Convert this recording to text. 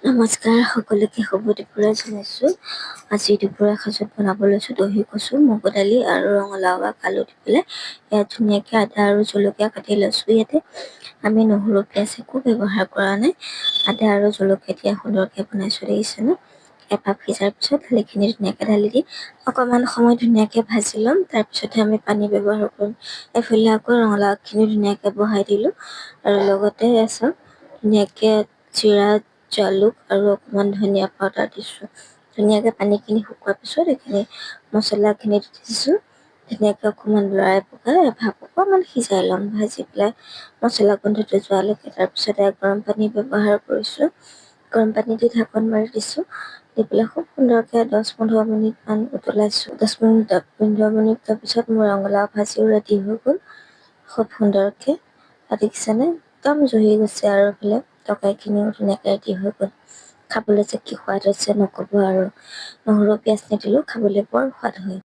নমস্কাৰ সকলোকে শুভ দুপৰীয়া জনাইছোঁ। আজি দুপৰীয়া সাজত বনাব লৈছোঁ দহি কচু, মগু দালি আৰু ৰঙালাও আগ আলু দি পেলাই ইয়াত ধুনীয়াকৈ আদা আৰু জলকীয়া কাটি লৈছোঁ। ইয়াতে আমি নহৰু পিঁয়াজ একো ব্যৱহাৰ কৰা নাই, আদা আৰু জলকীয়া দিয়া সুন্দৰকৈ বনাইছোঁ দেখিছেনে। এপাক সিজাৰ পিছত দালিখিনি ধুনীয়াকৈ ঢালি দি অকণমান সময় ধুনীয়াকৈ ভাজি ল'ম। তাৰপিছতহে আমি পানী ব্যৱহাৰ কৰিম। এইফালে আকৌ ৰঙালাও আগখিনি ধুনীয়াকৈ বহাই দিলোঁ আৰু লগতে চাওক ধুনীয়াকৈ জিৰা জালুক আৰু অকণমান ধনিয়া পাউডাৰ দিছোঁ। ধুনীয়াকৈ পানীখিনি শুকোৱাৰ পিছত এইখিনি মছলাখিনি দি দিছোঁ। ধুনীয়াকৈ অকণমান লৰাই পকাই ভাপ অকণমান সিজাই ল'ম, ভাজি পেলাই মছলা গোন্ধটো যোৱালৈকে। তাৰপিছতে গৰম পানী ব্যৱহাৰ কৰিছোঁ। গৰম পানী দি ঢাকোন মাৰি দিছোঁ, দি পেলাই খুব সুন্দৰকৈ 10-15 মিনিটমান উতলাইছোঁ। 10-15 মিনিট তাৰপিছত মোৰ ৰঙালাও ভাজিও ৰেডি হৈ গ'ল খুব সুন্দৰকৈ। দেখিছেনে একদম জহি গৈছে আৰু এইফালে তৰকাৰীখিনিও ধুনীয়াকৈ ৰেডি হৈ গ'ল। খাবলৈ যে কি সোৱাদ হৈছে নক'ব আৰু। নহৰু পিঁয়াজ নিদিলেও খাবলৈ বৰ সোৱাদ হয়।